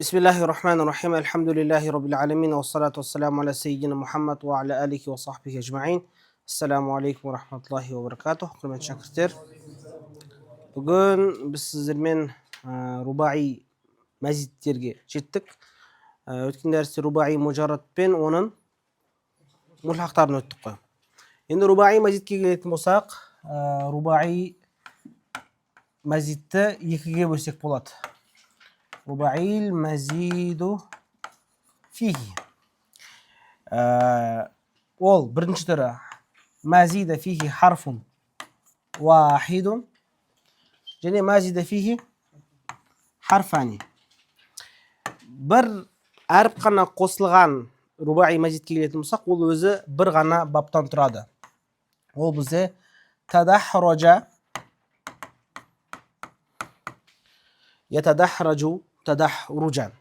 بسم الله الرحمن الرحيم الحمد لله رب العالمين والصلاة والسلام على سيدنا محمد وعلى آله وصحبه أجمعين. Assalamu alaikum wa rahmatullahi wa barakatuh. Hurmatli shogirdlar. Bugun biz sizlarмен rubai mazidlarga jetdik. O'tgan darsda rubai mujarrad bilan onun mulhaqlarini o'tdik qo'y. Endi rubai mazidga keladigan bo'lsak, rubai mazidni ikkiga bo'lsak bo'ladi. رباعي المزيد فيه ол бірінші түрі مزيد فيه حرف واحد және مزيد فيه حرفان бір әріп қана қосылған рубаи мазидке келетін болсақ, ол өзі бір ғана баптан тұрады. Ол бізде тадахража, ятадахражу, тадахруджан.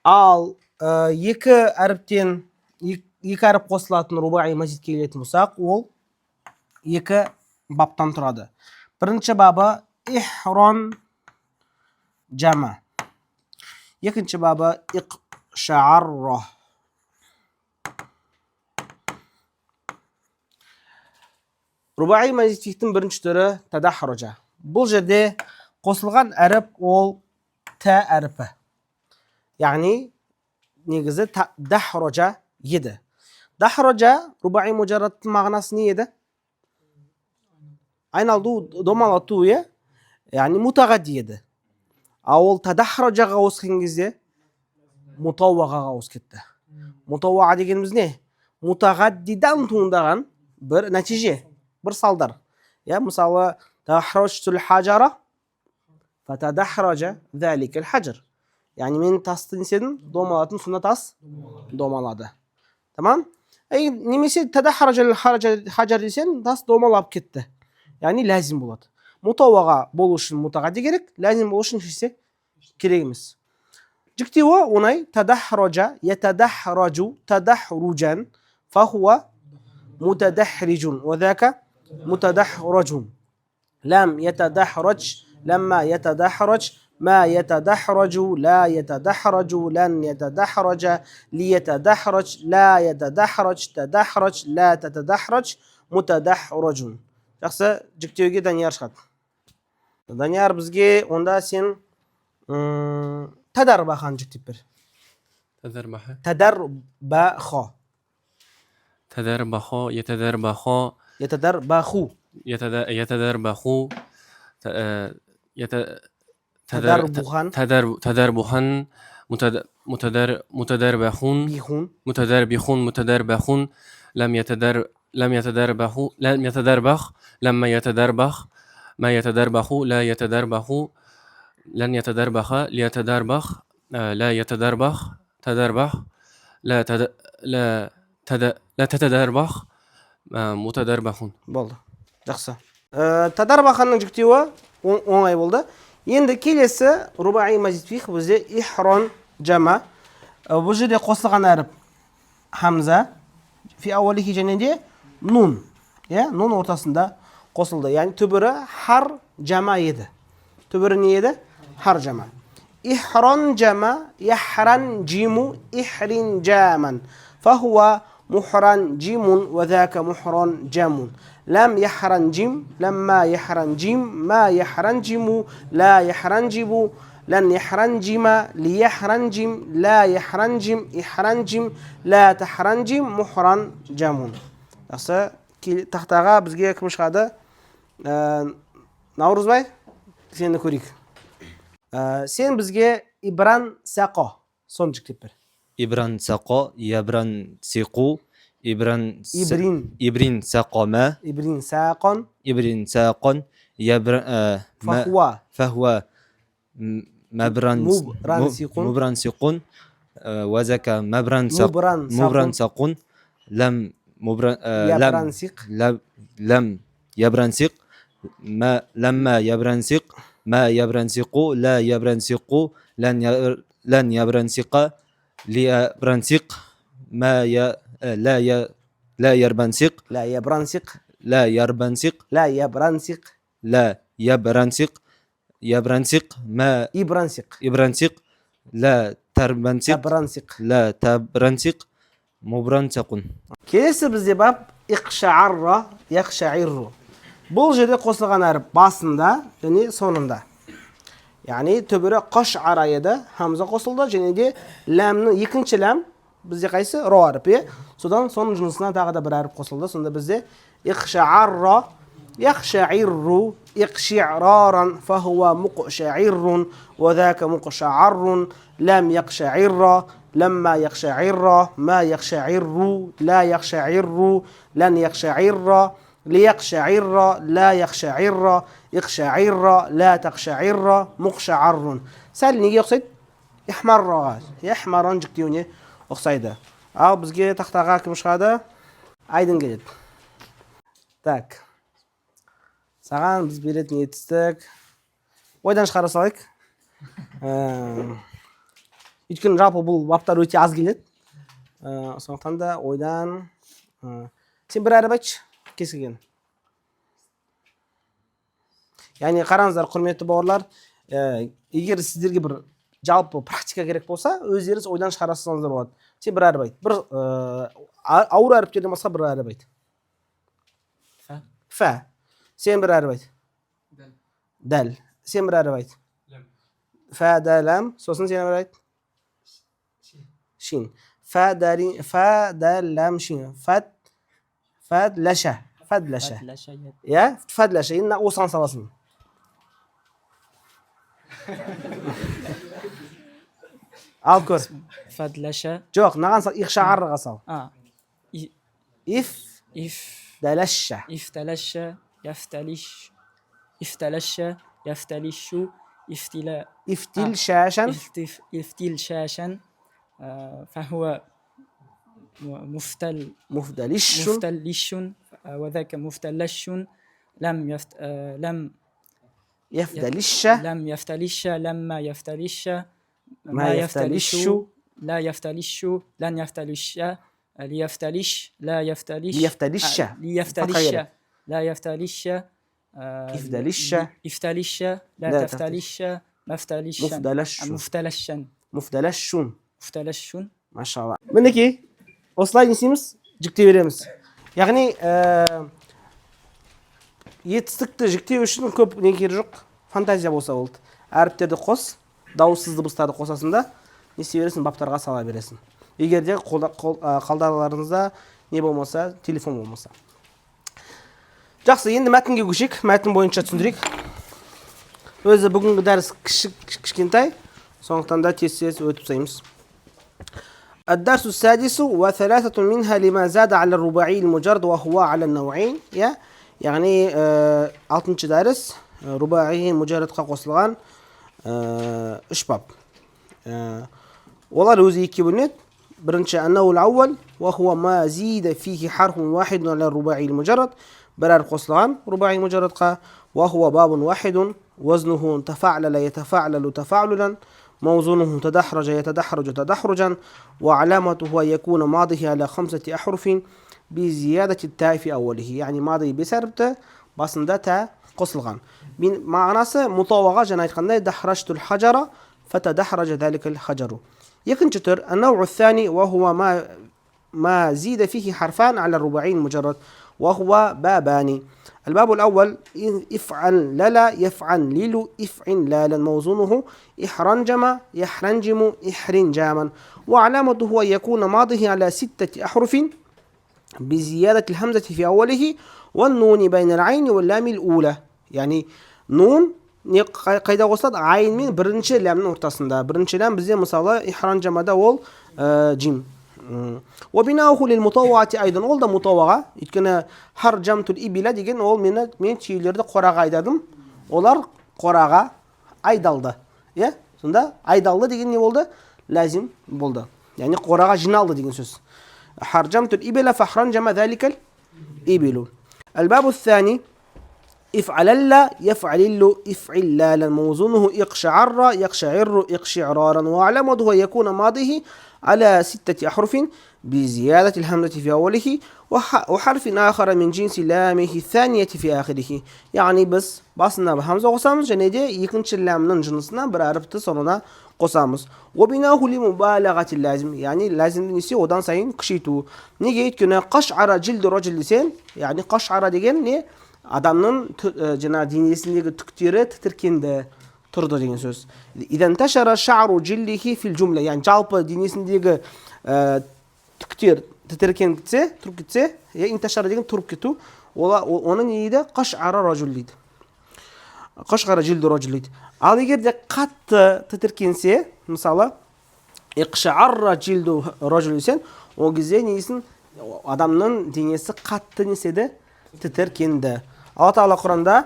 Ал екі әріптен екі әріп қосылатын рубаи мазидке келетін болсақ, ол екі баптан тұрады. Бірінші бабы ихрон жама. Екінші бабы иқшаарро. Рубаи мазидтің бірінші түрі тадахража. Бұл жерде қосылған әріп ол та әріпі. Яғни негізі дахража еді. Дахража рубаи мужаррадтың мағынасы не еді? Айналду, домалату, яғни мутағадди еді. А ол тадахражаға ауысқан кезде мутауағаға ауысып кетті. Мутауаға дегеніміз не? Мутағаддидан туындаған бір нәтиже, бір салдар. Мысалы, тадахражтул хажара فتدحرج ذلك الحجر. Yani men tasты неседім, домалатын, сонда тас домалады. Tamam? Немесе тадахражал хаджар десен, тас домалап кетті. Yani ләзім болады. Мутауаға болу үшін мутағадди керек, ләзім болу үшін шеше керек емес. Жіктеуі оңай тадахража, ятадахражу, тадахруджан, фахуа мутадахриджун, وذاك متدحرجون. لم يتدحرج لما يتدحرج، ما يتدحرج، لا يتدحرج، لن يتدحرج، ليتدحرج، لا يتدحرج، تدحرج، لا تتدحرج، متدحرج. Жақсы, жіктеуге Данияр шығады. Данияр бізге онда сен тадарбахан жіктеп бер. تذربح Тадарбахо. تذربخو يتذربخو Ятадарбаху. يتذربخو Тадарбухан. تذربخن متدربخون Бихун. متدربخون لم يتدربخ لما يتدربخ ما يتدربخ لا يتدربخ لن يتدربخ ليتدربخ لا يتدربخ تدربخ لا تتدربخ متدربخون. Болды. Жақсы. Тадарбаханның жүктеуі оңай болды. Енді келесі рубаи мазид фих бізде ихрон жама. Бұл жерде қосылған әріп хамза. Фи ауалихи және де нун. Нун ортасында қосылды. Яғни түбірі хар жама еді. Түбірі не еді? Хар жама. Ихрон жама, яхран жиму, ихрин жаман. Фахуа محرن جيم وذاك محرن جام. لم يحرن جيم، لما يحرن جيم، ما يحرن جيم، لا يحرن جيم، لن يحرن جيم، ليحرن جيم، لا يحرن جيم، يحرن جيم، لا تحرن جيم، محرن جام. Жақсы, тақтаға бізге кім шығады? Наурызбай, сені көрейік. Сен бізге ибран сақо сон жүктеп бер. إبران سقا يبران سقو إبران إبرين سقما إبرين ساقا إبرين ساقا يبران فهو مبران سقون وذاك مبران سقون لم يبران سق لما يبران سق ما يبران سقو لا يبران سقو لن يبران سق ليبرنسق ما لا يربنسق لا يبرنسق لا يربنسق لا يبرنسق لا يبرنسق يبرنسق ما يبرنسق لا تربنسق Tabransiq. لا تبرنسق مبرنسق. Kelesi bizde bab iqsha'arra yaqsha'irru. Бұл жерде қосылған әріп басында және сонында. Яғни төбірі қаш'ара еді, хамза қосылды, және де ләмнің екінші ләм бізде қайсы? Ро әріпі. Содан соның жынысына тағы да бір әріп қосылды. Сонда бізде иқшa'арра يقشعر إقشعرارا فهو مقشعر وذاك مقشعر لم يقشعر لما يقشعر ما يقشعر لا يقشعر لن يقشعر ليقشعر لا يقشعر اقشعر لا تقشعر مقشعر سәл неге ұқсайды? Ихмарраға. Ихмарран жүктеуіне ұқсайды. Ал бізге тақтаға кім шығады? Айдын келеді. Так. Саған біз беретін етістік. Ойдан шығара салайық. Өйткені жалпы бұл баптар өте аз келеді. Сондықтан да ойдан. Сен бір әріп айтшы, кез келген. Яғни қараңыздар, құрметті бауырлар, егер сіздерге бір жалпы практика керек болса, өздеріңіз ойдан шығарасаңыздар болады. Сен бір әріп айт. Бір ауыр әріптерден басқа бір әріп айт. Фә. Сен бір әріп айт. Дәл. Сен бір әріп айт. Фә, дәләм. Сосын сен бір айт. Шин. Фә, дәләм, шин. Фәдләшә. Фәдләшә. Я? Фәдләшә. Енді осыған саласын. Ал көр. فدلشة Жоқ, наған сал? Иқшағарыға сал. Иф. Дәләшә. افتلش يفتلش افتلش يفتلش افتلا Ифтил шәшән. افتلشاشا فهو Муфдалиш. مفتلش وذاك مفتلش لم يفدلش. لم يفتلش لما يفتلش ما يفتلش. لا يفتلش لن يفتلش ليفتلش لا يفتلش ليفتلش. ليفتلش لا يفتلش إفدلش. افتلش لا لا تفتلش مفتلش مفدلش. مفتلشا Муфдалашшун. مفتلش Машалла. Мінекей, осылай не істейміз? Жүктей береміз. Яғни, етістікті жүктеу үшін көп не керек жоқ, фантазия болса болды. Әріптерді қос, дауыссыз дыбыстарды қосасында, не істей бересің, баптарға сала бересің. Егер де қалдарларыңызда не болмаса, телефон болмаса. Жақсы, енді мәтінге көшейік, мәтін бойынша түсіндірейік. Өзі бүгінгі дәріс кішкентай, сондықтан да тез-тез өтіп тастаймыз. الدرس السادس وثلاثة منها لما زاد على الرباعي المجرد وهو على النوعين. يعني алтыншы дәріс рубаи муджаррадқа қосылған үш бап. Олар өзі екіге бөлінеді. Бірінші аннау ал-аувал وهو ما زيد فيه حرف واحد على الرباعي المجرد. бір әріп қосылған рубаи муджаррадқа وهو باب واحد وزنه تفعلل يتفعلل تفعللا موزونه تدحرج يتدحرج تدحرجا وعلامته يكون ماضيه على 5 أحرف بزيادة التاء في أوله. يعني ماضي بسربت басында تا قصلغان. معناسه مطوغة جنا айтқандай دحرجت الحجر فتدحرج ذلك الحجر. يكنش تر النوع الثاني وهو ما زيد فيه حرفان على الرباعي المجرد وهو بابان. الباب الأول افعل للا يفعل ليلو افعل لالا موزونه احرنجم يحرنجم احرنجاما وعلامته يكون ماضيه على 6 أحرف بزيادة الهمزة في أوله والنون بين العين واللام الأولى. يعني نون قيدا وسط عين من برنش لام ортасында. Бірінші лам бізде мысалы ихранжамада ол جيم. وبناؤه للمطوعة أيضا. ол да мутауаға. Өйткені харжамтул ибила деген ол мен түйелерді қораға айдадым. Олар қораға айдалды. Сонда айдалды деген не болды? Лазим болды. Yani қораға жиналды деген сөз. حرجمت الإبل فحرنجم ذلك الإبل. الباب الثاني افعلل يفعلل افعلالا موزونه اقشعر يقشعر اقشعرارا وعلامته يكون ماضيه على 6 أحرف بزيادة الهمزة في أوله وحرف آخر من جنس لامه الثانية في آخره. يعني biz basına hamza qo'samiz және де екінші ләмнің жынысына бір әріпті соңына қосамыз. وبناه لمبالغة اللازم. يعني лазимді несе одан сайын күшейту. Неге? Өйткені қаш'ара жилду раджул десең, яғни қаш'ара деген не? Адамның жаңа денесіндегі түктері тітіркенді, тұрды деген сөз. Идан ташара шa'ру жилдихи фил жумла. Yani жалпы денесіндегі түктер тітіркеніп кетсе, тұрып кетсе, инташара деген тұрып кету, оны не дейді? Қаш'ара раджул дейді. Қаш'ара жилду раджул дейді. Ал егер де қатты тітіркенсе, мысалы, иқшa'арра жилду раджул десең, ол кезде несін? Адамның денесі қатты неседі? Тітіркенді. Алла Тағала Құранда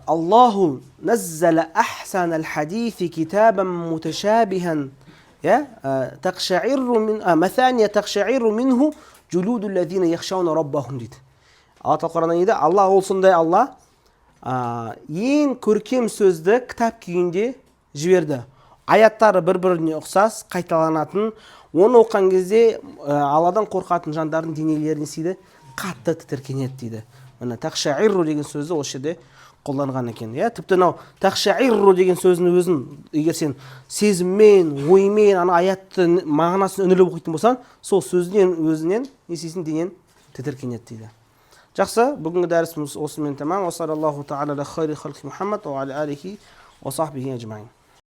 Аллаху наззала ахсанал хадиси китабан муташабихан тақшаирру мин масания тақшаирру минху жулудул лазина яхшауна раббахум дейді. Алла Тағала Құранда дейді, Алла ол сондай Алла ең көркем сөзді кітап күйінде жіберді. Аяттары бір-біріне ұқсас, қайталанатын, оны оқыған кезде Алладан қорқатын жандардың денелеріне сиді қатты тітіркенеді дейді. Мына тақшаирру деген сөзді осы жерде қолданған екен. Тіпті мынау тақшаирру деген сөздің өзін егер сен сезіммен, оймен ана аятты мағынасын үніліп оқитын болсаң, сол сөзінен өзінен несесін денен тітіркенеді дейді. Жақсы, бүгінгі дәрісіміз осымен тамам. Ва саллаллаху тағала ала хайри халқи Мұхаммад ва аля алихи ва сахбихи ажмаин.